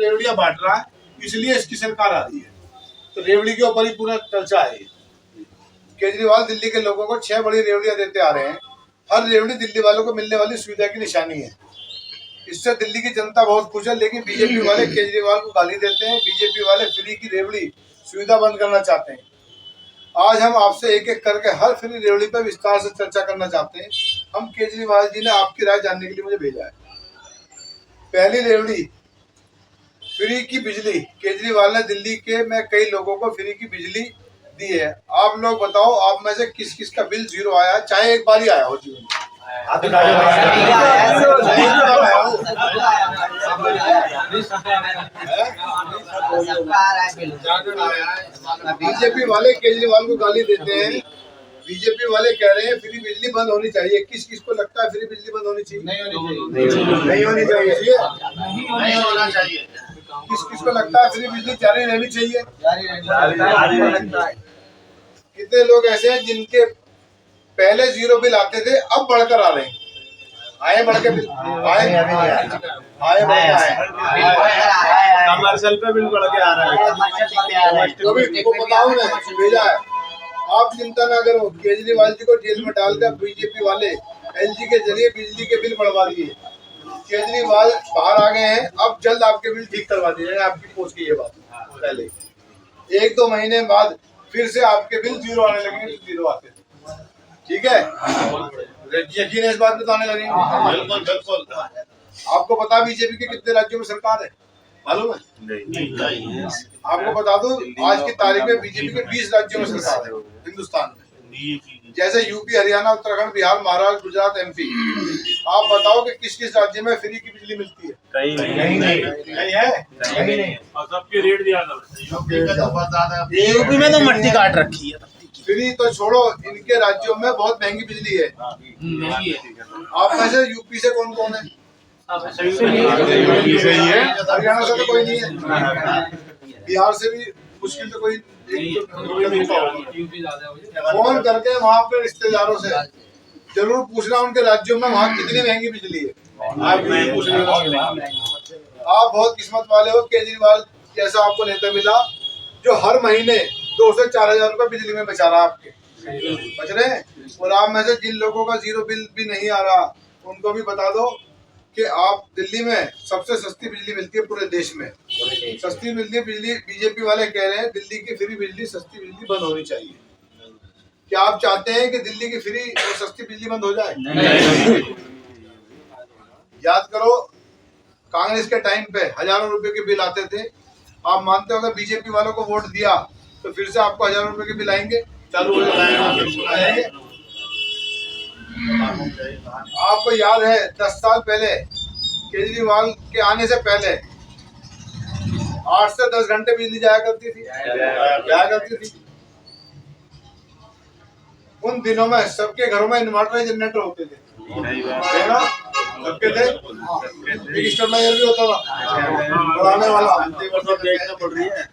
रेवड़ियां बांट रहा है, इसलिए इसकी सरकार आ रही है। तो रेवड़ी के ऊपर ही पूरा चर्चा है। केजरीवाल दिल्ली के लोगों को 6 बड़ी रेवड़ियां देते आ रहे हैं। हर रेवड़ी दिल्ली वालों को मिलने वाली सुविधा की निशानी है। इससे दिल्ली की जनता बहुत खुश है, लेकिन बीजेपी वाले केजरीवाल को गाली देते हैं। बीजेपी वाले फ्री की रेवड़ी सुविधा बंद करना चाहते हैं। आज हम आपसे एक एक करके हर फ्री रेवड़ी पर विस्तार से चर्चा करना चाहते हैं। हम केजरीवाल जी ने आपकी राय जानने के लिए मुझे भेजा है। पहली रेवड़ी, फ्री की बिजली। केजरीवाल ने दिल्ली के में कई लोगों को फ्री की बिजली दी है। आप लोग बताओ, आप में से किस किस का बिल 0 आया, चाहे एक बार ही आया हो जीवन में? बीजेपी वाले केजरीवाल को गाली देते हैं। बीजेपी वाले कह रहे हैं फ्री बिजली बंद होनी चाहिए। किस किस को लगता है फ्री बिजली बंद होनी चाहिए? नहीं होनी चाहिए। नहीं होना चाहिए। किस किस को लगता है फ्री बिजली जारी रहनी चाहिए? कितने लोग ऐसे हैं जिनके पहले 0 बिल आते थे, अब बढ़कर आ रहे हैं? आए बढ़ के बिल कमर्शियल पे बिल बढ़ के आ रहा है। तो भी बताओ ना, भेजा है। आप चिंता ना करो, केजरीवाल जी को जेल में डालकर बीजेपी वाले एलजी के जरिए बिजली के बिल बढ़वा दिए। केजरीवाल बाहर आ गए हैं, अब जल्द आपके बिल ठीक करवा दिए जाएंगे। आपकी पोस्ट की ये बात पहले 1-2 महीने बाद फिर से आपके बिल 0 आने लगेंगे। 0 आते थे, ठीक है? यकीन है इस बात में तो आने लगेंगे। बिल्कुल। आपको पता बीजेपी के कितने राज्यों में सरकार है, मालूम है? नहीं। आपको बता दूं, आज की तारीख में बीजेपी के 20 राज्यों में सरकार है हिंदुस्तान में। जैसे यूपी, हरियाणा, उत्तराखंड, बिहार, महाराष्ट्र, गुजरात, एमपी। आप बताओ कि किस किस राज्य में फ्री की बिजली मिलती है? कहीं नहीं। और सबके रेट दिया यूपी में तो मट्टी काट रखी है। फ्री तो छोड़ो, इनके राज्यों में बहुत महंगी बिजली है। आप में से यूपी से कौन कौन है? हरियाणा से तो कोई नहीं है, बिहार से भी मुश्किल से कोई। फोन करके वहाँ पे रिश्तेदारों से जरूर पूछना उनके राज्यों में वहाँ कितनी महंगी बिजली है। आप बहुत किस्मत वाले हो, केजरीवाल जैसा आपको नेता मिला जो हर महीने 2 से 4 हजार रुपए बिजली में बचा रहा, आपके बच रहे हैं। और आप में से जिन लोगों का 0 बिल भी नहीं आ रहा, उनको भी बता दो कि आप दिल्ली में सबसे सस्ती बिजली मिलती है पूरे देश में। सस्ती बिजली बीजेपी वाले कह रहे हैं दिल्ली की फ्री बिजली, सस्ती बिजली बंद होनी चाहिए। क्या आप चाहते हैं कि दिल्ली की फ्री और सस्ती बिजली बंद हो जाए? नहीं। याद करो, कांग्रेस के टाइम पे हजारों रुपए के बिल आते थे। आप मानते हो अगर बीजेपी वालों को वोट दिया तो फिर से आपको हजारों रुपए के बिल आएंगे, चालू हो जाएंगे? आपको याद है 10 साल पहले केजरीवाल के आने से पहले 8 से 10 घंटे बिजली जाया करती थी। उन दिनों में सबके घरों में इन्वर्टर जनरेटर होते थे, सबके थे। एक स्टेबलाइजर भी होता था बढ़ाने वाला।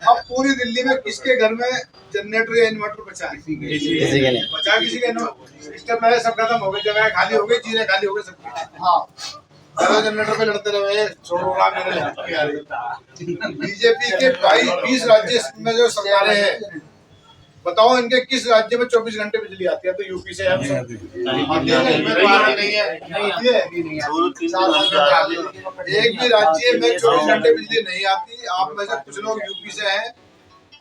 अब पूरी दिल्ली में किसके घर में जनरेटर या इन्वर्टर बचा है? किसी के स्टेबलाइजर सब खत्म हो गए, जगह खाली हो गई, चीजें खाली हो गई सबकी। हाँ, जनरेटर पे लड़ते रहे, छोड़ो बीजेपी के 20 राज्य में जो सरकारें हैं, बताओ इनके किस राज्य में 24 घंटे बिजली आती है? तो यूपी से आती है। एक भी राज्य में 24 घंटे बिजली नहीं आती। आप में से कुछ लोग यूपी से हैं,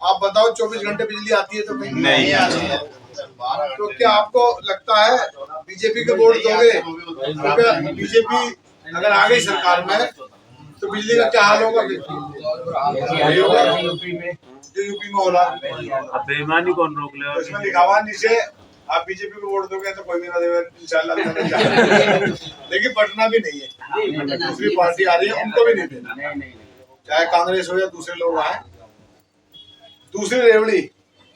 आप बताओ 24 घंटे बिजली आती है? तो नहीं आती है। तो क्या आपको लगता है बीजेपी को वोट दोगे? बीजेपी अगर आ गई सरकार में तो बिजली का क्या हाल होगा? जो यूपी में हो रहा है, बेईमानी कौन रोक ले? उसमें लिखा हुआ नीचे, आप बीजेपी को वोट दोगे तो कोई भी ना देगा इंशाल्लाह। लेकिन पटना भी नहीं है, दूसरी पार्टी आ रही है, उनको भी नहीं देना, चाहे कांग्रेस हो या दूसरे लोग आए। दूसरी रेवड़ी,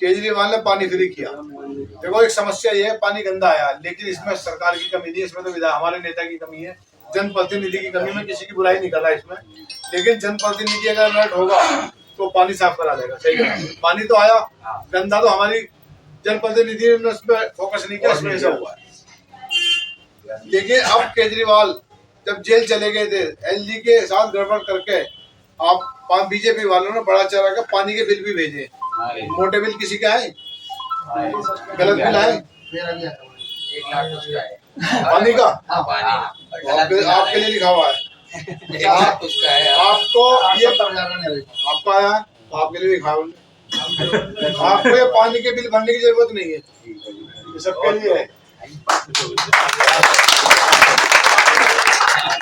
केजरीवाल ने पानी फ्री किया। देखो एक समस्या ये है, पानी गंदा आया, लेकिन इसमें सरकार की कमी नहीं है, इसमें तो हमारे नेता की कमी है, जनप्रतिनिधि की कमी। में किसी की बुराई नहीं कर रहा इसमें, लेकिन जनप्रतिनिधि अगर अलर्ट होगा तो पानी साफ करा देगा। सही है, पानी तो आया, गंदा तो हमारी जनप्रतिनिधि ने उस पर फोकस नहीं किया, इसमें ऐसा हुआ है। लेकिन अब केजरीवाल जब जेल चले गए थे, एलजी के साथ गड़बड़ करके आप बीजेपी वालों ने बड़ा चढ़ा कर पानी के बिल भी भेजे। मोटे बिल किसी का है? गलत बिल आए पानी का? आपके लिए लिखा हुआ है, आपको ये आपको आया, आपके लिए लिखा हुआ। आपको ये पानी के बिल भरने की जरूरत नहीं है, ये सबके लिए है।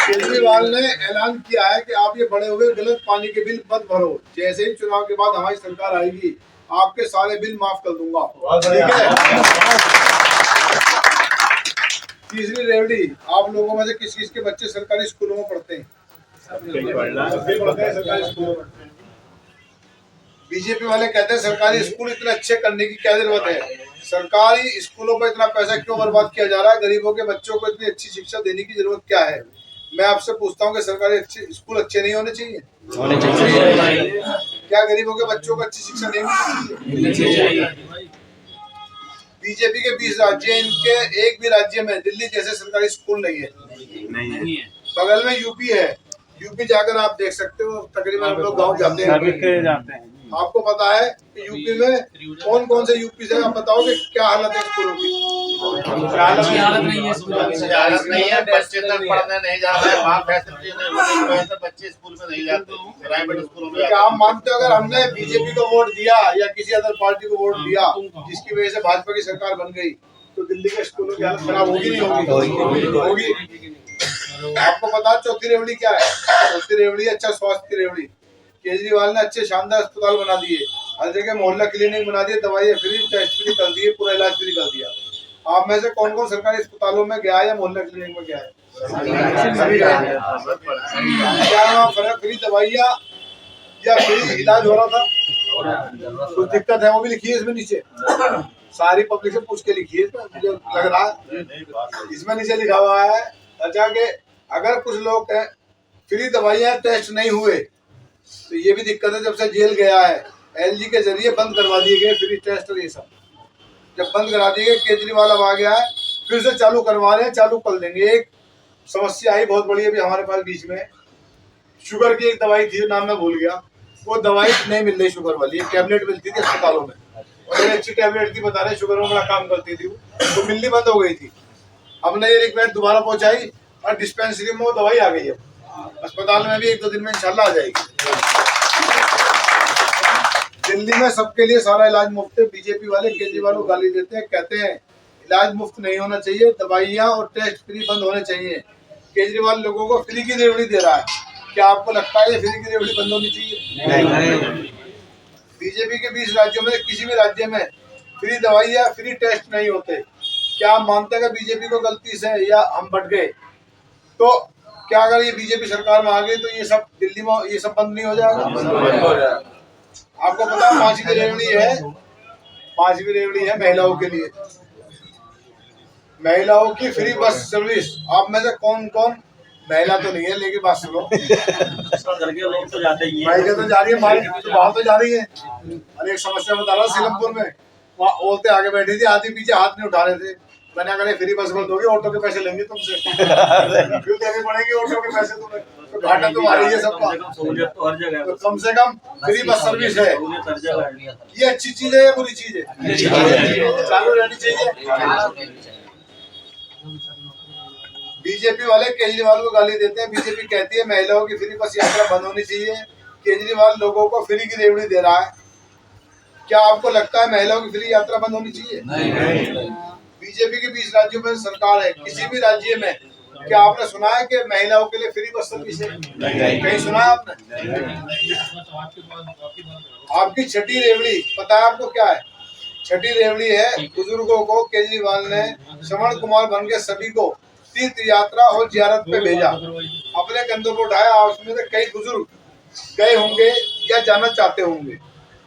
केजरीवाल ने ऐलान किया है कि आप ये बड़े हुए गलत पानी के बिल मत भरो, जैसे ही चुनाव के बाद हमारी सरकार आएगी आपके सारे बिल माफ कर दूंगा, ठीक है। तीसरी रेवड़ी, आप लोगों में से किस किस के बच्चे सरकारी स्कूलों में पढ़ते हैं? सरकारी स्कूलों में। बीजेपी वाले कहते हैं सरकारी स्कूल इतने अच्छे करने की क्या जरूरत है, सरकारी स्कूलों पर इतना पैसा क्यों बर्बाद किया जा रहा है, गरीबों के बच्चों को इतनी अच्छी शिक्षा देने की जरूरत क्या है? मैं आपसे पूछता हूँ कि सरकारी स्कूल अच्छे नहीं होने चाहिए? क्या गरीबों के बच्चों को अच्छी शिक्षा नहीं मिलनी चाहिए? बीजेपी के 20 राज्य, इनके एक भी राज्य में दिल्ली जैसे सरकारी स्कूल नहीं है। बगल में यूपी है, यूपी जाकर आप देख सकते हो, तकरीबन हम लोग गाँव जाते हैं, आपको पता है कि यूपी में कौन कौन से यूपी से, आप बताओ कि क्या हालत है स्कूलों की? हालत नहीं है, बच्चे तक पढ़ने नहीं जा रहे हैं, वहाँ फैसिलिटी नहीं होने तो बच्चे स्कूल में नहीं जाते, प्राइवेट स्कूलों में। क्या आप मानते हो अगर हमने बीजेपी को वोट दिया या किसी अदर पार्टी को वोट दिया जिसकी वजह से भाजपा की सरकार बन गई तो दिल्ली के स्कूलों की हालत खराब होगी नहीं होगी? आपको पता चौथी रेवड़ी क्या है? चौथी रेवड़ी अच्छा स्वास्थ्य की रेवड़ी। केजरीवाल ने अच्छे शानदार अस्पताल बना दिए, हर जगह मोहल्ला क्लिनिक बना दिए, दवाइयाँ फ्री, टेस्ट फ्री कर दिए, पूरा इलाज फ्री कर दिया। आप में से कौन कौन सरकारी अस्पतालों में गया है या मोहल्ला क्लिनिक में गया है? क्या वहाँ फ्री दवाइयाँ या फ्री इलाज हो रहा था? कुछ दिक्कत है वो भी लिखिए इसमें नीचे, सारी पब्लिक से पूछ के लिखिए, मुझे लग रहा है इसमें नीचे लिखा हुआ है। अच्छा कि अगर कुछ लोग फ्री दवाइयाँ टेस्ट नहीं हुए तो ये भी दिक्कत है। जब से जेल गया है एलजी के जरिए बंद करवा दिए गए फ्री टेस्ट और ये सब, जब बंद करा दिए गए, केजरीवाल अब आ गया है फिर से चालू करवा रहे हैं, चालू कर देंगे। एक समस्या आई बहुत बड़ी अभी हमारे पास बीच में, शुगर की एक दवाई थी, नाम मैं भूल गया, वो दवाई नहीं मिल रही शुगर वाली, एक टैबलेट मिलती थी अस्पतालों में और अच्छी टैबलेट थी, बता रहे शुगर में बड़ा काम करती थी, वो मिलनी बंद हो गई थी। हमने ये रिक्वेस्ट दोबारा पहुंचाई और डिस्पेंसरी में वो दवाई आ गई है, अस्पताल में भी 1-2 दिन में इंशाल्लाह आ जाएगी। दिल्ली में सबके लिए सारा इलाज मुफ्त है। बीजेपी वाले केजरीवाल को गाली देते हैं, कहते हैं इलाज मुफ्त नहीं होना चाहिए, दवाइयाँ और टेस्ट फ्री बंद होने चाहिए। केजरीवाल लोगों को फ्री की रेवड़ी दे रहा है, क्या आपको लगता है ये फ्री की रेवड़ी बंद होनी चाहिए? नहीं। बीजेपी के 20 राज्यों में किसी भी राज्य में फ्री दवाई या फ्री टेस्ट नहीं होते। क्या आप मानते हैं कि बीजेपी को गलती से या हम बट गए तो क्या अगर ये बीजेपी सरकार में आ गई तो ये सब दिल्ली में ये सब बंद नहीं हो जाएगा? बंद हो जाएगा। आपको पता है 5वीं रेवड़ी है, 5वीं रेवड़ी है महिलाओं के लिए, महिलाओं की फ्री बस सर्विस। आप में से कौन कौन, महिला तो नहीं है लेकिन बात सुनो, लोग तो जाते ही हैं, महिला तो जा रही है, बाहर तो जा रही है। अरे एक समस्या बता रहा सीलमपुर में, वहाँ औरतें आगे बैठी थी, आधी पीछे हाथ नहीं उठा रहे थे, मैंने अगर फ्री बस बंद होगी ऑटो के पैसे लेंगे तुमसे, क्यों देने पड़ेंगे ऑटो के पैसे तुम्हें, तो घाटा तुम्हारी है सबका। तो हर जगह तो कम से कम फ्री बस सर्विस है, ये अच्छी चीज है या बुरी चीज है? चालू रहनी चाहिए। बीजेपी वाले केजरीवाल को गाली देते हैं, बीजेपी कहती है महिलाओं की फ्री बस यात्रा बंद होनी चाहिए, केजरीवाल लोगों को फ्री की रेवड़ी दे रहा है। क्या आपको लगता है महिलाओं की फ्री यात्रा बंद होनी चाहिए? नहीं। बीजेपी के 20 राज्यों में सरकार है, किसी भी राज्य में क्या आपने सुना है कि महिलाओं के लिए फ्री बस सर्विस है? कहीं सुना है आपने? आपकी छठी रेवड़ी पता है आपको क्या है? छठी रेवड़ी है बुजुर्गों को केजरीवाल ने श्रवण कुमार बन के सभी को तीर्थ यात्रा और जियारत पे भेजा, अपने कंधों पर उठाया। उसमें से कई बुजुर्ग गए होंगे या जाना चाहते होंगे।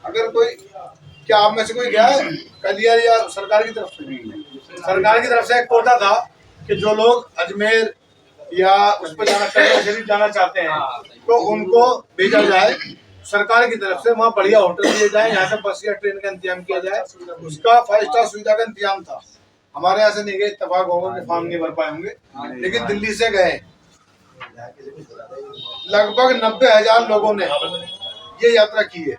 अगर कोई, क्या आप में से कोई गया है कलिया या सरकार की तरफ से? सरकार की तरफ से एक कोटा था कि जो लोग अजमेर या उस पर जाना चाहते हैं तो उनको भेजा जाए सरकार की तरफ से, वहाँ बढ़िया होटल दिए जाए, यहाँ से बस या ट्रेन का इंतजाम किया जाए, उसका 5 स्टार सुविधा का इंतजाम था। हमारे यहाँ से नहीं गए, इत्तेफाक होगा कि फॉर्म नहीं भर पाए होंगे, लेकिन दिल्ली से गए। लगभग 90,000 लोगों ने ये यात्रा की है।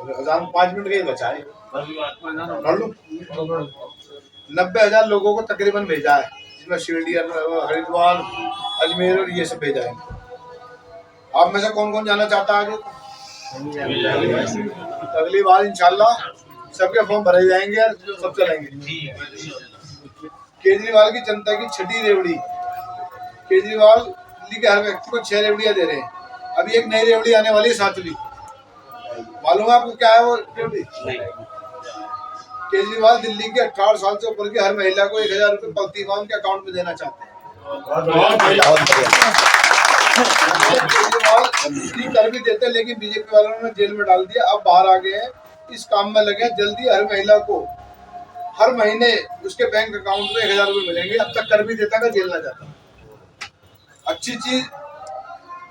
5 मिनट का ही बचा है, पढ़ लूं। 90,000 लोगों को तकरीबन भेजा है, जिसमें शिरडी, हरिद्वार, अजमेर और ये सब भेजा है। आप में से कौन कौन जाना चाहता है आगे? अगली बार इंशाल्लाह सबके फॉर्म भरे जाएंगे और सब चलेंगे। केजरीवाल की जनता की छठी रेवड़ी, केजरीवाल दिल्ली के हर व्यक्ति को 6 रेवड़ियां दे रहे हैं। अभी एक नई रेवड़ी आने वाली है 7वीं, मालूम है आपको क्या है वो रेवड़ी? केजरीवाल दिल्ली के 18 साल से ऊपर की हर महिला को 1,000 रुपए प्रति माह उनके अकाउंट में देना चाहते हैं। केजरीवाल कर भी देते हैं, लेकिन बीजेपी वालों ने जेल में डाल दिया। अब बाहर आ गए हैं, इस काम में लगे। जल्दी हर महिला को हर महीने उसके बैंक अकाउंट में 1,000 रुपए मिलेंगे। अब तक कर भी देता था, जेल ना जाता। अच्छी चीज,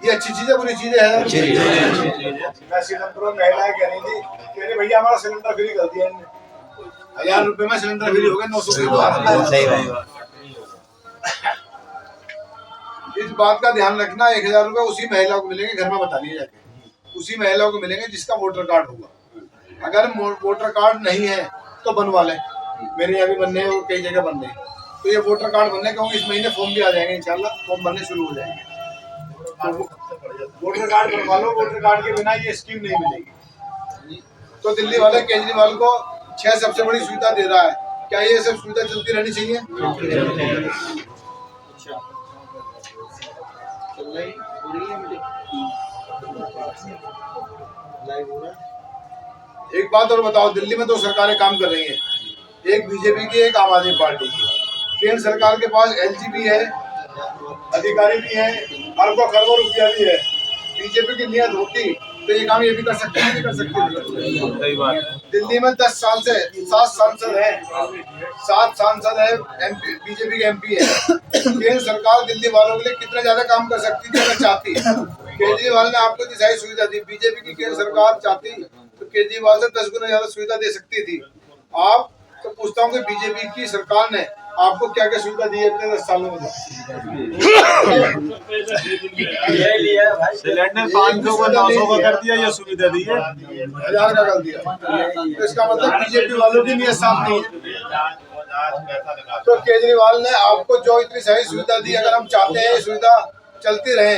ये अच्छी चीज है, बुरी चीज है? मैं सिलेंडर महिलाएं कह रही थी, कह रही भैया हमारा सिलेंडर फ्री कर दिया इन्होंने। 1,000 रुपए में सिलेंडर फ्री हो गए, 900। इस बात का ध्यान रखना, 1,000 रुपए उसी महिला को मिलेंगे, घर में बता दिया जाके, उसी महिला को मिलेंगे जिसका वोटर कार्ड होगा। अगर वोटर कार्ड नहीं है तो बनवा लें, मेरे यहाँ भी बनने हैं और कई जगह बनने हैं। तो ये वोटर कार्ड बनने का इस महीने फॉर्म भी आ जाएंगे इंशाल्लाह, फॉर्म बनने शुरू हो जाएंगे। तो वोटर कार्ड बनवा लो, वोटर कार्ड के बिना ये स्कीम नहीं मिलेगी। तो दिल्ली वाले केजरीवाल को 6 सबसे बड़ी सुविधा दे रहा है, क्या ये सब सुविधा चलती रहनी चाहिए? एक बात और बताओ, दिल्ली में 2 सरकारें काम कर रही हैं, एक बीजेपी की, एक आम आदमी पार्टी की। केंद्र सरकार के पास एलजी भी है, अधिकारी भी है, अरबों खरबों रुपया भी है। बीजेपी की नियत होती तो ये काम ये भी कर सकते हैं, नहीं कर सकते। दिल्ली में 10 साल से 7 सांसद है, 7 सांसद है, बीजेपी के एमपी है। केंद्र सरकार दिल्ली वालों के लिए कितना ज्यादा काम कर सकती थी अगर चाहती। केजरीवाल ने आपको इतनी सारी सुविधा दी, बीजेपी की केंद्र सरकार चाहती तो केजरीवाल से 10 गुना ज्यादा सुविधा दे सकती थी। आप तो पूछता हूँ कि बीजेपी की सरकार ने आपको क्या क्या सुविधा दी है अपने 10 सालों में? सिलेंडर 500 को 900 को कर दिया, ये सुविधा दी है, 1,000 का कर दिया। तो इसका मतलब बीजेपी वालों की नियत साफ नहीं है। तो केजरीवाल ने आपको जो इतनी सारी सुविधा दी, अगर हम चाहते हैं सुविधा चलती रहे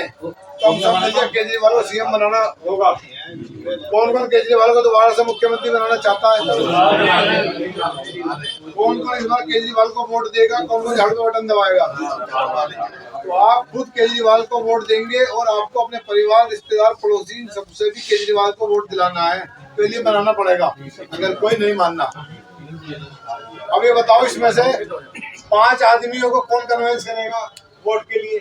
तो हम सब मिलकर केजरीवाल को सीएम बनाना होगा। कौन कौन केजरीवाल को दोबारा से मुख्यमंत्री बनाना चाहता है? कौन कौन इस बार केजरीवाल को वोट देगा, कौन कौन झाड़ू का बटन दबाएगा? तो आप खुद केजरीवाल को वोट देंगे और आपको अपने परिवार, रिश्तेदार, पड़ोसी सबसे भी केजरीवाल को वोट दिलाना है, तो लिए बनाना पड़ेगा, अगर कोई नहीं मानना। अब ये बताओ, इसमें से 5 आदमियों को कौन कन्विंस करेगा वोट के लिए?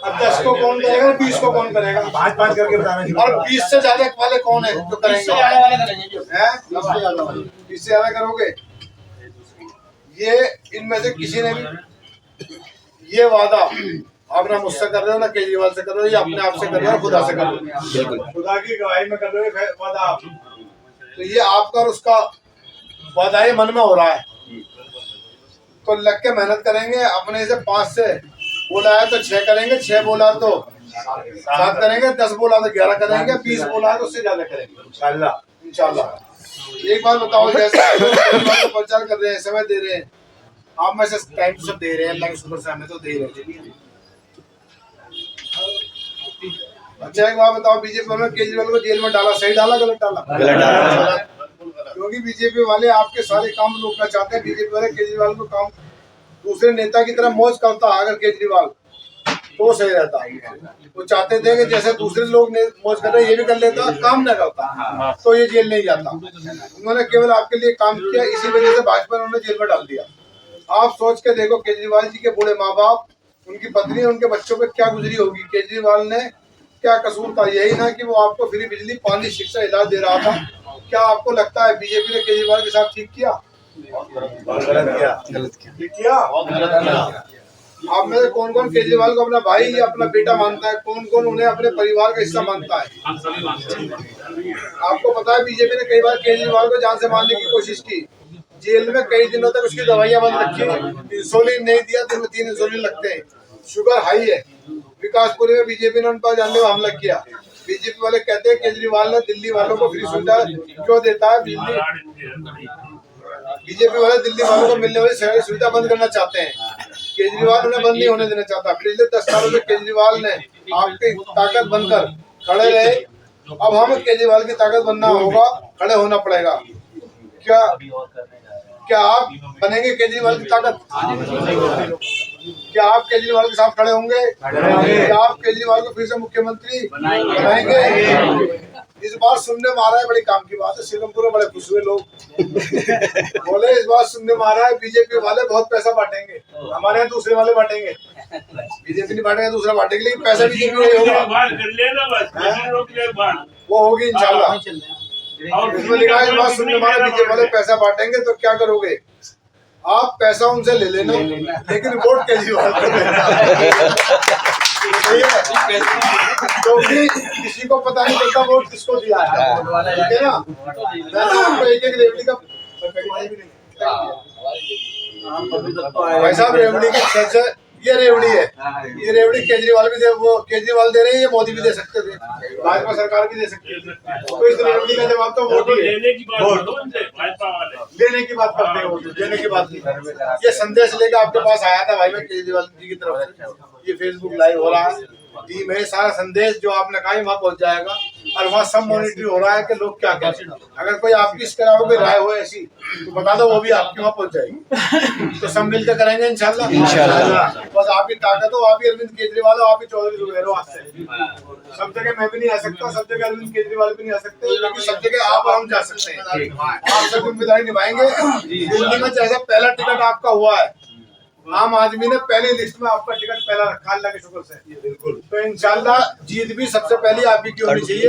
अब 10 को कौन करेगा, 20 को कौन करेगा? 5-5 करके बताना। और 20 से ज्यादा वाले कौन है जो करेंगे? 20 से ज्यादा करोगे? ये इनमें से किसी ने भी ये वादा आप ना मुझसे कर रहे हो, ना केजरीवाल से कर रहे हो, या अपने आप से कर रहे हो, खुदा से कर रहे हो, खुदा की गवाही में कर रहे हो वादा आप। तो ये आपका और उसका वादा ही मन में हो रहा है। तो लग के मेहनत करेंगे, अपने से 5 से बोला है तो 6 करेंगे, 6 बोला तो 7 करेंगे, 10 बोला तो 11 करेंगे, 20 बोला तो उससे ज्यादा करेंगे इंशाल्लाह। एक बात बताओ, जैसे प्रचार कर रहे हैं, समय दे रहे हैं, आप में से टाइम सब दे रहे हैं, अल्लाह के शुक्र से हमें तो दे रहे हैं। अच्छा एक बात बताओ, बीजेपी ने केजरीवाल को जेल में डाला, सही डाला गलत डाला? गलत डाला। क्योंकि बीजेपी वाले आपके सारे काम रोकना चाहते हैं। बीजेपी वाले केजरीवाल को काम दूसरे नेता की तरह मौज करता, अगर केजरीवाल तो सही रहता। वो चाहते थे कि जैसे दूसरे लोग मौज कर रहे हैं ये भी कर लेता, काम न करता तो ये जेल नहीं जाता। उन्होंने केवल आपके लिए काम किया, इसी वजह से भाजपा ने उन्हें जेल में डाल दिया। आप सोच के देखो, केजरीवाल जी के बूढ़े माँ बाप, उनकी पत्नी, उनके बच्चों पे क्या गुजरी होगी। केजरीवाल ने क्या कसूर था? यही ना कि वो आपको फ्री बिजली, पानी, शिक्षा, इलाज दे रहा था। क्या आपको लगता है बीजेपी ने केजरीवाल के साथ ठीक किया? गलत किया। आप में कौन कौन केजरीवाल को अपना भाई या अपना बेटा मानता है? कौन कौन उन्हें अपने परिवार का हिस्सा मानता है? आपको पता है बीजेपी ने कई बार केजरीवाल को जान से मारने की कोशिश की। जेल में कई दिनों तक उसकी दवाइयां बंद रखी, इंसुलिन नहीं दिया, दिन में 3 इंसुलिन लगते हैं। शुगर हाई है। विकासपुरी में बीजेपी ने उन पर जानलेवा हमला किया। बीजेपी वाले कहते हैं केजरीवाल ने दिल्ली वालों को फ्री सुविधा क्यों देता है बिजली। बीजेपी वाले दिल्ली वालों को मिलने वाली शहरी सुविधा बंद करना चाहते हैं। केजरीवाल उन्हें बंद नहीं होने देना चाहता। पिछले 10 सालों में केजरीवाल ने आपकी ताकत बनकर खड़े रहे, अब हम केजरीवाल की ताकत बनना होगा, खड़े होना पड़ेगा। क्या आप बनेंगे केजरीवाल की ताकत? क्या आप केजरीवाल के साथ खड़े होंगे? क्या आप केजरीवाल को फिर से मुख्यमंत्री बनाएंगे? इस बार सुनने में आ रहा है, बड़ी काम की बात है, श्रीरामपुर में बड़े खुश हुए लोग। बोले इस बार सुनने में आ रहा है बीजेपी वाले बहुत पैसा बांटेंगे, हमारे यहाँ दूसरे वाले बांटेंगे। बीजेपी नहीं बांटेगा, दूसरा बांटेंगे, लेकिन पैसा बीजेपी नहीं होगा, वो होगी इंशाल्लाह। इसमें लिखा है इस बार सुनने में आ रहा है बीजेपी वाले पैसा बांटेंगे, तो क्या करोगे आप? पैसा उनसे ले लेना, लेकिन वोट केजरीवाल को देना। क्योंकि किसी को पता नहीं चलता वोट किसको दिया है, ठीक है ना। मैंने आपको एक रेवड़ी का भाई साहब, रेवड़ी की सबसे ये रेवड़ी है, ये रेवड़ी केजरीवाल भी दे, वो केजरीवाल दे रहे हैं, ये मोदी भी दे सकते थे, भाजपा सरकार भी दे सकती है। तो इस रेवड़ी का जवाब तो वोट ही है। लेने की बात करते हैं, वोट देने की बात नहीं। ये संदेश लेकर आपके पास आया था भाई मैं केजरीवाल जी की तरफ से, ये फेसबुक लाइव हो रहा है, टीम है, सारा संदेश जो आपने कहा वहाँ पहुँच जाएगा, और वहाँ सब मॉनिटरिंग हो रहा है कि लोग क्या कह रहे हैं। अगर कोई आपकी इस तरह कोई राय हो ऐसी तो बता दो, वो भी आपके वहाँ पहुँच जाएगी। तो सब मिलकर करेंगे इंशाल्लाह। बस आप ही ताकत हो, आप ही अरविंद केजरीवाल हो, आप ही चौधरी जुबैर हो। सब जगह मैं भी नहीं आ सकता, सब जगह अरविंद केजरीवाल भी नहीं आ सकते, लेकिन सब जगह आप और हम जा सकते हैं। आप सब जिम्मेदारी निभाएंगे। दिल्ली में जैसा पहला टिकट आपका हुआ है, आम आदमी ने पहले लिस्ट में आपका टिकट पहला रखा, अल्लाह के शुक्र से। बिल्कुल, तो इंशाल्लाह जीत भी सबसे पहली आप ही की होनी चाहिए।